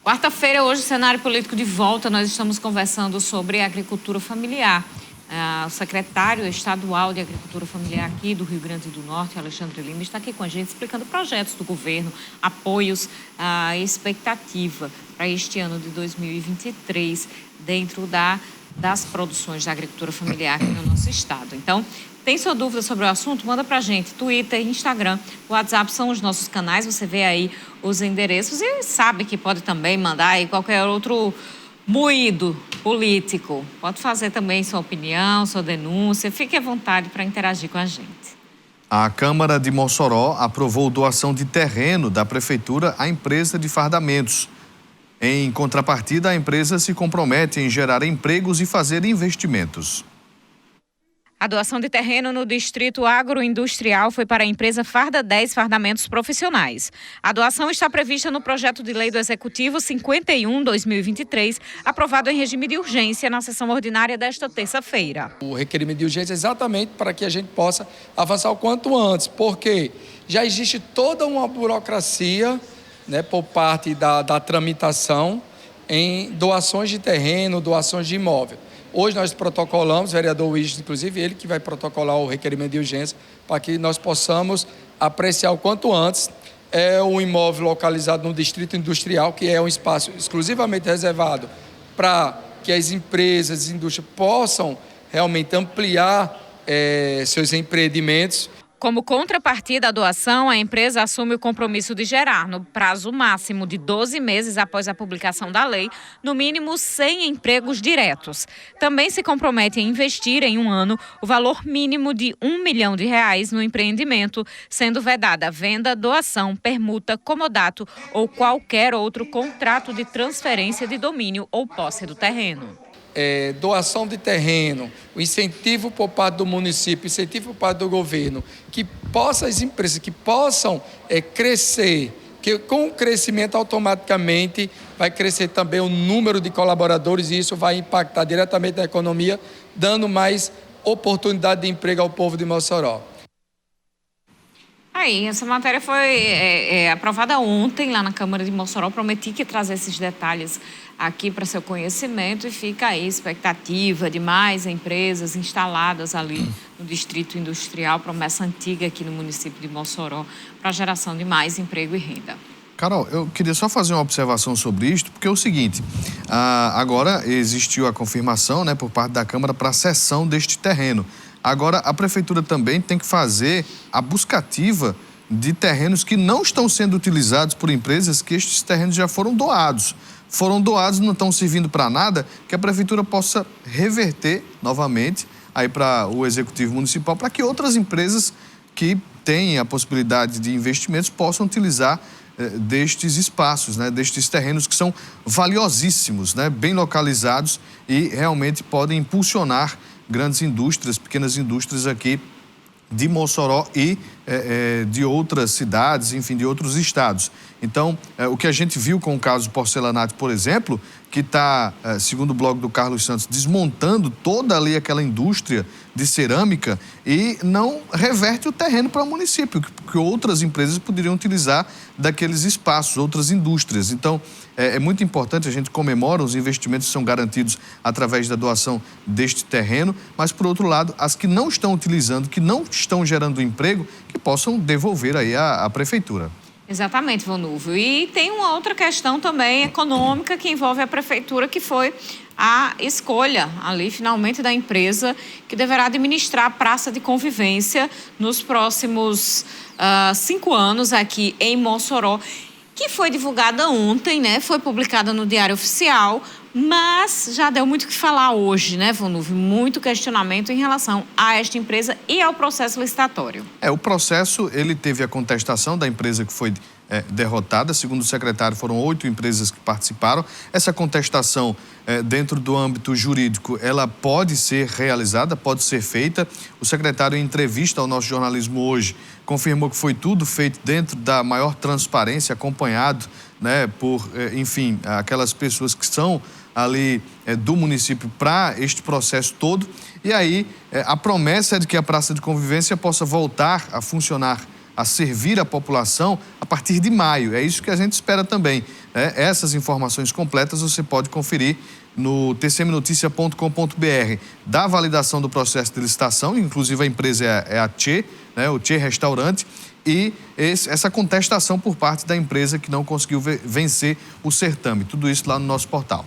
Quarta-feira, hoje, cenário político de volta. Nós estamos conversando sobre agricultura familiar. O secretário estadual de Agricultura Familiar aqui do Rio Grande do Norte, Alexandre Lima, está aqui com a gente explicando projetos do governo, apoios, a expectativa para este ano de 2023 dentro das produções da agricultura familiar aqui no nosso estado. Então, tem sua dúvida sobre o assunto? Manda para a gente. Twitter, Instagram, WhatsApp são os nossos canais. Você vê aí os endereços e sabe que pode também mandar aí qualquer outro moído político. Pode fazer também sua opinião, sua denúncia. Fique à vontade para interagir com a gente. A Câmara de Mossoró aprovou doação de terreno da Prefeitura à empresa de fardamentos. Em contrapartida, a empresa se compromete em gerar empregos e fazer investimentos. A doação de terreno no Distrito Agroindustrial foi para a empresa Farda 10 Fardamentos Profissionais. A doação está prevista no projeto de lei do Executivo 51/2023, aprovado em regime de urgência na sessão ordinária desta terça-feira. O requerimento de urgência é exatamente para que a gente possa avançar o quanto antes, porque já existe toda uma burocracia, por parte da tramitação em doações de terreno, doações de imóvel. Hoje nós protocolamos, o vereador Wilson, inclusive ele que vai protocolar o requerimento de urgência, para que nós possamos apreciar o quanto antes. É um imóvel localizado no Distrito Industrial, que é um espaço exclusivamente reservado para que as empresas, as indústrias possam realmente ampliar seus empreendimentos. Como contrapartida à doação, a empresa assume o compromisso de gerar, no prazo máximo de 12 meses após a publicação da lei, no mínimo 100 empregos diretos. Também se compromete a investir em um ano o valor mínimo de R$1 milhão no empreendimento, sendo vedada a venda, doação, permuta, comodato ou qualquer outro contrato de transferência de domínio ou posse do terreno. Doação de terreno, o incentivo por parte do município, incentivo por parte do governo, que possam as empresas que possam crescer, que com o crescimento automaticamente vai crescer também o número de colaboradores e isso vai impactar diretamente na economia, dando mais oportunidade de emprego ao povo de Mossoró. Aí, essa matéria foi aprovada ontem lá na Câmara de Mossoró. Prometi que trazer esses detalhes aqui para seu conhecimento e fica aí a expectativa de mais empresas instaladas ali no Distrito Industrial, promessa antiga aqui no município de Mossoró, para a geração de mais emprego e renda. Carol, eu queria só fazer uma observação sobre isto, porque é o seguinte, agora existiu a confirmação, por parte da Câmara para a cessão deste terreno. Agora, a Prefeitura também tem que fazer a buscativa de terrenos que não estão sendo utilizados por empresas, que estes terrenos já foram doados. Foram doados, não estão servindo para nada, que a Prefeitura possa reverter novamente aí para o Executivo Municipal, para que outras empresas que têm a possibilidade de investimentos possam utilizar destes espaços, destes terrenos que são valiosíssimos, bem localizados e realmente podem impulsionar grandes indústrias, pequenas indústrias aqui de Mossoró e de outras cidades, enfim, de outros estados. Então, o que a gente viu com o caso Porcelanato, por exemplo, que está, segundo o blog do Carlos Santos, desmontando toda ali aquela indústria de cerâmica e não reverte o terreno para o município, que outras empresas poderiam utilizar daqueles espaços, outras indústrias. Então, é muito importante, a gente comemora os investimentos que são garantidos através da doação deste terreno, mas, por outro lado, as que não estão utilizando, que não estão gerando emprego, que possam devolver aí à Prefeitura. Exatamente, Vonúvio. E tem uma outra questão também econômica que envolve a Prefeitura, que foi a escolha ali, finalmente, da empresa que deverá administrar a praça de convivência nos próximos 5 anos aqui em Mossoró, que foi divulgada ontem, foi publicada no Diário Oficial, mas já deu muito o que falar hoje, Vonúvio? Muito questionamento em relação a esta empresa e ao processo licitatório. O processo, ele teve a contestação da empresa que foi derrotada. Segundo o secretário, foram 8 empresas que participaram. Essa contestação, dentro do âmbito jurídico, ela pode ser realizada, pode ser feita. O secretário, em entrevista ao nosso jornalismo hoje, confirmou que foi tudo feito dentro da maior transparência, acompanhado, por, enfim, aquelas pessoas que são ali do município para este processo todo. E aí, a promessa é de que a praça de convivência possa voltar a funcionar a servir a população a partir de maio. É isso que a gente espera também, né? Essas informações completas você pode conferir no tcmnoticia.com.br. Da validação do processo de licitação, inclusive a empresa é a Tchê, né? O Tchê Restaurante, e essa contestação por parte da empresa que não conseguiu vencer o certame. Tudo isso lá no nosso portal.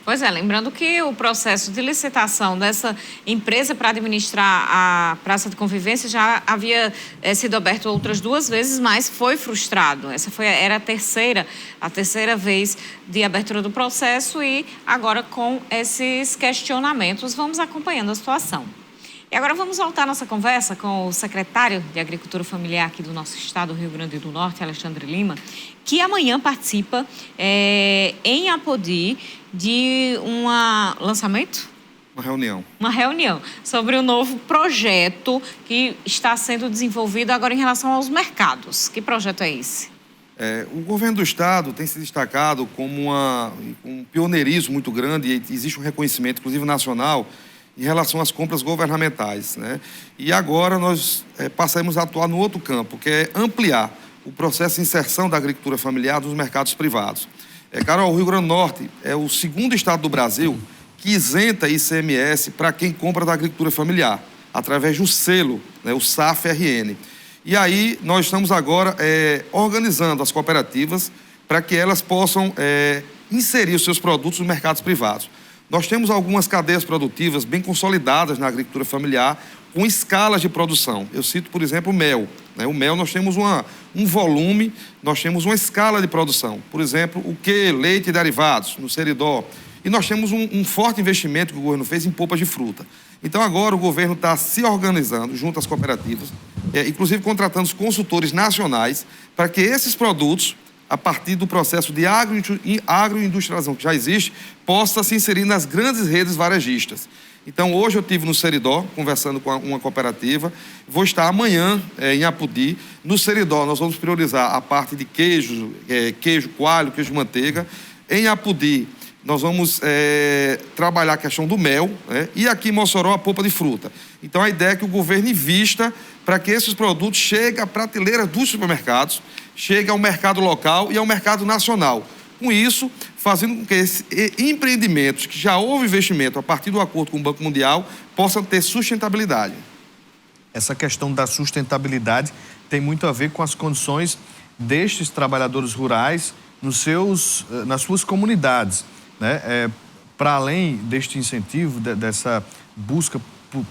Pois é, lembrando que o processo de licitação dessa empresa para administrar a Praça de Convivência já havia sido aberto outras 2 vezes, mas foi frustrado. Essa era a terceira vez de abertura do processo e agora com esses questionamentos vamos acompanhando a situação. E agora vamos voltar a nossa conversa com o secretário de Agricultura Familiar aqui do nosso estado, Rio Grande do Norte, Alexandre Lima, que amanhã participa em Apodi de um lançamento? Uma reunião sobre um novo projeto que está sendo desenvolvido agora em relação aos mercados. Que projeto é esse? O governo do estado tem se destacado como um pioneirismo muito grande e existe um reconhecimento, inclusive nacional, em relação às compras governamentais, né? E agora nós passamos a atuar no outro campo, que é ampliar o processo de inserção da agricultura familiar nos mercados privados. Carol, o Rio Grande do Norte é o segundo estado do Brasil que isenta ICMS para quem compra da agricultura familiar, através de um selo, né, o SAF-RN. E aí nós estamos agora organizando as cooperativas para que elas possam inserir os seus produtos nos mercados privados. Nós temos algumas cadeias produtivas bem consolidadas na agricultura familiar, com escalas de produção. Eu cito, por exemplo, o mel, né? O mel nós temos um volume, nós temos uma escala de produção. Por exemplo, o quê? Leite e derivados, no Seridó. E nós temos um forte investimento que o governo fez em polpas de fruta. Então, agora o governo está se organizando junto às cooperativas, inclusive contratando os consultores nacionais, para que esses produtos, a partir do processo de agroindustrialização que já existe, possa se inserir nas grandes redes varejistas. Então, hoje eu estive no Seridó, conversando com uma cooperativa, vou estar amanhã em Apodi. No Seridó, nós vamos priorizar a parte de queijo, queijo coalho, queijo manteiga. Em Apodi, nós vamos trabalhar a questão do mel, né? E aqui em Mossoró, a polpa de fruta. Então, a ideia é que o governo invista para que esses produtos cheguem à prateleira dos supermercados, cheguem ao mercado local e ao mercado nacional. Com isso, fazendo com que esses empreendimentos, que já houve investimento a partir do acordo com o Banco Mundial, possam ter sustentabilidade. Essa questão da sustentabilidade tem muito a ver com as condições destes trabalhadores rurais nas suas comunidades, né? Para além deste incentivo, dessa busca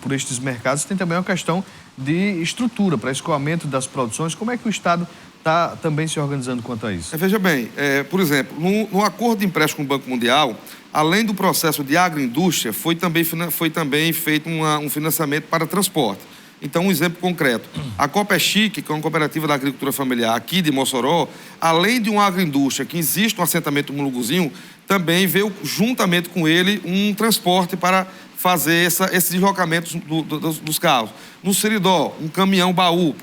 por estes mercados, tem também uma questão de estrutura para escoamento das produções. Como é que o Estado está também se organizando quanto a isso? Veja bem, por exemplo, no acordo de empréstimo com o Banco Mundial, além do processo de agroindústria, foi também feito um financiamento para transporte. Então, um exemplo concreto. A Copechique, que é uma cooperativa da agricultura familiar aqui de Mossoró, além de uma agroindústria que existe no assentamento Muluguzinho, também veio juntamente com ele um transporte para fazer esse deslocamento dos carros. No Seridó, um caminhão-baú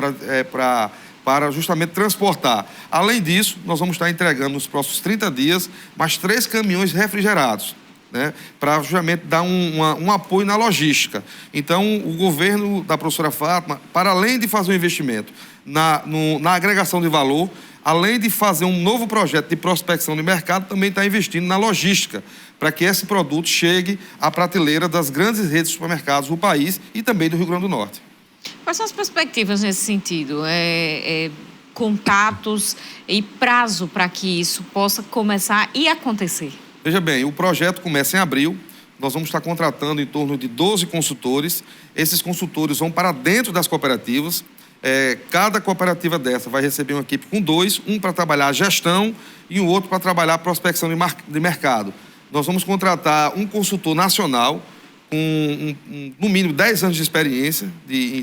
para justamente transportar. Além disso, nós vamos estar entregando nos próximos 30 dias mais 3 caminhões refrigerados, né, para justamente dar um apoio na logística. Então, o governo da professora Fátima, para além de fazer um investimento na agregação de valor, além de fazer um novo projeto de prospecção de mercado, também está investindo na logística, para que esse produto chegue à prateleira das grandes redes de supermercados do país e também do Rio Grande do Norte. Quais são as perspectivas nesse sentido? Contatos e prazo para que isso possa começar e acontecer? Veja bem, o projeto começa em abril. Nós vamos estar contratando em torno de 12 consultores. Esses consultores vão para dentro das cooperativas. Cada cooperativa dessa vai receber uma equipe com 2, um para trabalhar a gestão e o outro para trabalhar a prospecção de mercado. Nós vamos contratar um consultor nacional com no mínimo 10 anos de experiência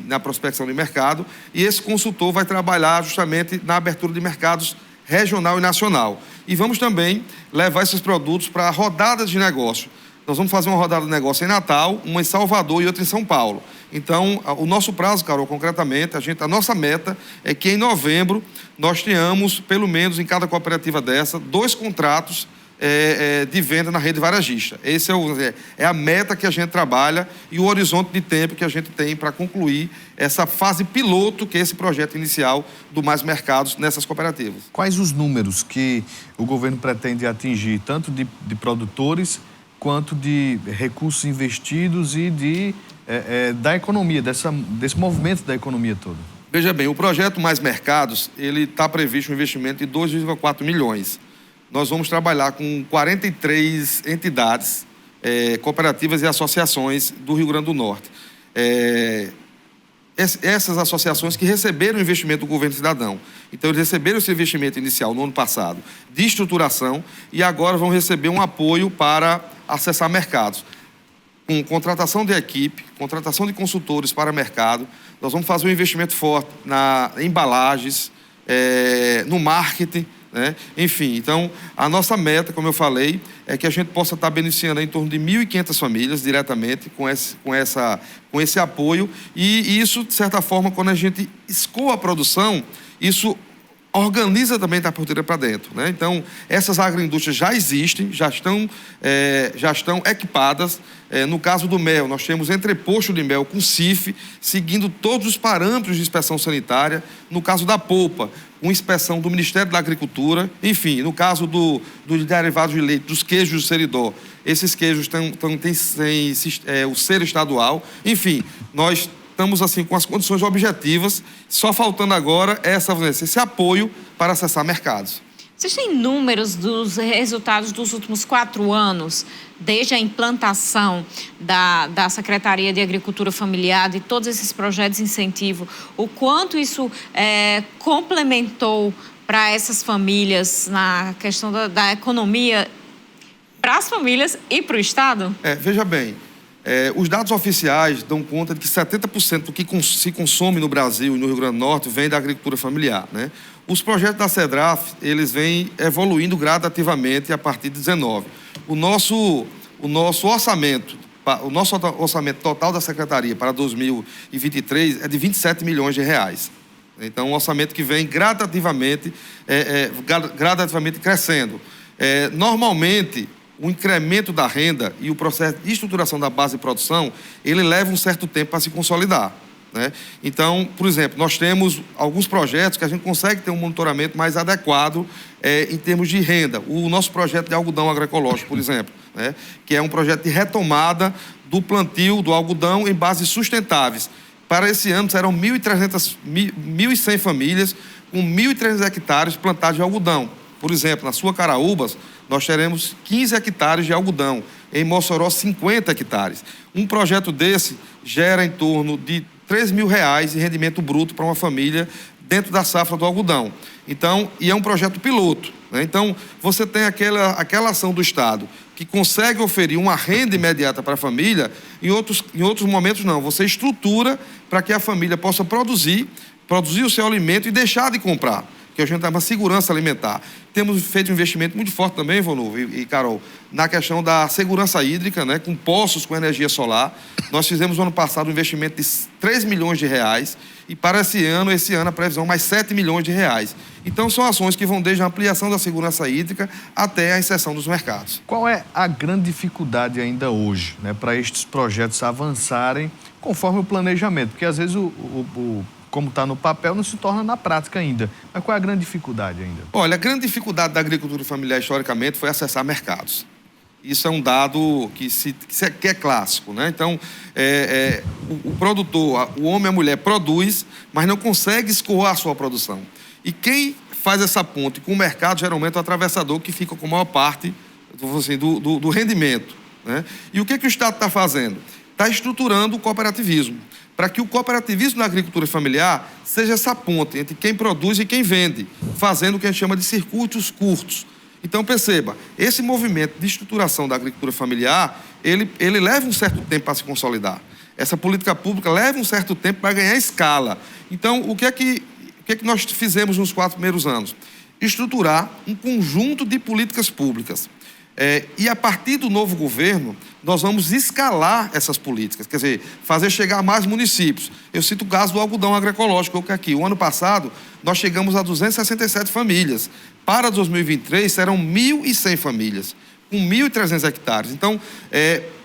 na prospecção de mercado, e esse consultor vai trabalhar justamente na abertura de mercados regional e nacional. E vamos também levar esses produtos para rodadas de negócio. Nós vamos fazer uma rodada de negócio em Natal, uma em Salvador e outra em São Paulo. Então, o nosso prazo, Carol, concretamente, a nossa meta é que em novembro nós tenhamos, pelo menos em cada cooperativa dessa, 2 contratos de venda na rede varejista. Esse é a meta que a gente trabalha e o horizonte de tempo que a gente tem para concluir essa fase piloto, que é esse projeto inicial do Mais Mercados nessas cooperativas. Quais os números que o governo pretende atingir, tanto de produtores quanto de recursos investidos e da economia, desse movimento da economia toda? Veja bem, o projeto Mais Mercados, ele está previsto um investimento de 2,4 milhões. Nós vamos trabalhar com 43 entidades, cooperativas e associações do Rio Grande do Norte. Essas associações que receberam o investimento do governo cidadão. Então, eles receberam esse investimento inicial no ano passado de estruturação e agora vão receber um apoio para acessar mercados. Com contratação de equipe, contratação de consultores para mercado, nós vamos fazer um investimento forte em embalagens, no marketing, né? Enfim, então, a nossa meta, como eu falei, é que a gente possa estar beneficiando em torno de 1.500 famílias diretamente com esse apoio. E isso, de certa forma, quando a gente escoa a produção, isso organiza também da porteira para dentro, né? Então, essas agroindústrias já existem, já estão equipadas. No caso do mel, nós temos entreposto de mel com CIF, seguindo todos os parâmetros de inspeção sanitária. No caso da polpa, uma inspeção do Ministério da Agricultura. Enfim, no caso dos derivados de leite, dos queijos do Seridó, esses queijos têm o selo estadual. Enfim, nós estamos assim com as condições objetivas, só faltando agora esse apoio para acessar mercados. Vocês têm números dos resultados dos últimos 4 anos, desde a implantação da Secretaria de Agricultura Familiar, de todos esses projetos de incentivo, o quanto isso complementou para essas famílias na questão da economia, para as famílias e para o Estado? Veja bem, os dados oficiais dão conta de que 70% do que se consome no Brasil e no Rio Grande do Norte vem da agricultura familiar, né? Os projetos da CEDRAF, eles vêm evoluindo gradativamente a partir de 2019. O nosso orçamento total da Secretaria para 2023 é de 27 milhões de reais. Então, um orçamento que vem gradativamente crescendo. Normalmente, o incremento da renda e o processo de estruturação da base de produção, ele leva um certo tempo para se consolidar, né? Então, por exemplo, nós temos alguns projetos que a gente consegue ter um monitoramento mais adequado em termos de renda. O nosso projeto de algodão agroecológico, por exemplo, né? Que é um projeto de retomada do plantio do algodão em bases sustentáveis. Para esse ano, serão 1.100 famílias com 1.300 hectares plantados de algodão. Por exemplo, na sua Caraúbas, nós teremos 15 hectares de algodão. Em Mossoró, 50 hectares. Um projeto desse gera em torno de R$3.000 em rendimento bruto para uma família dentro da safra do algodão. Então, e é um projeto piloto, né? Então, você tem aquela ação do Estado que consegue oferir uma renda imediata para a família. Em outros momentos, não. Você estrutura para que a família possa produzir o seu alimento e deixar de comprar, que a gente tem uma segurança alimentar. Temos feito um investimento muito forte também, Volnov e Carol, na questão da segurança hídrica, né, com poços com energia solar. Nós fizemos no ano passado um investimento de R$3 milhões e para esse ano a previsão mais R$7 milhões. Então, são ações que vão desde a ampliação da segurança hídrica até a inserção dos mercados. Qual é a grande dificuldade ainda hoje, né, para estes projetos avançarem conforme o planejamento? Porque, às vezes, como está no papel, não se torna na prática ainda. Mas qual é a grande dificuldade ainda? Olha, a grande dificuldade da agricultura familiar, historicamente, foi acessar mercados. Isso é um dado que é clássico, né? Então, o produtor, o homem e a mulher produz, mas não consegue escoar a sua produção. E quem faz essa ponte com o mercado, geralmente, é o atravessador que fica com a maior parte do rendimento, né? E o que o Estado está fazendo? Está estruturando o cooperativismo, para que o cooperativismo na agricultura familiar seja essa ponte entre quem produz e quem vende, fazendo o que a gente chama de circuitos curtos. Então, perceba, esse movimento de estruturação da agricultura familiar, ele leva um certo tempo para se consolidar. Essa política pública leva um certo tempo para ganhar escala. Então, o que é que nós fizemos nos 4 primeiros anos? Estruturar um conjunto de políticas públicas. E a partir do novo governo, nós vamos escalar essas políticas, quer dizer, fazer chegar a mais municípios. Eu cito o caso do algodão agroecológico, que aqui, o ano passado, nós chegamos a 267 famílias. Para 2023, serão 1.100 famílias, com 1.300 hectares. Então,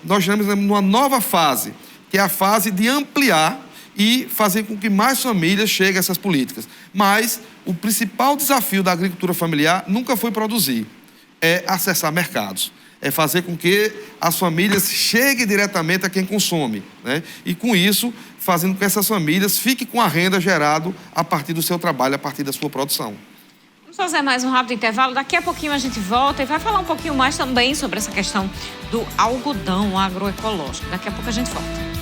nós estamos numa nova fase, que é a fase de ampliar e fazer com que mais famílias cheguem a essas políticas. Mas o principal desafio da agricultura familiar nunca foi produzir, é acessar mercados, é fazer com que as famílias cheguem diretamente a quem consome, né? E com isso, fazendo com que essas famílias fiquem com a renda gerada a partir do seu trabalho, a partir da sua produção. Vamos fazer mais um rápido intervalo. Daqui a pouquinho a gente volta e vai falar um pouquinho mais também sobre essa questão do algodão agroecológico. Daqui a pouco a gente volta.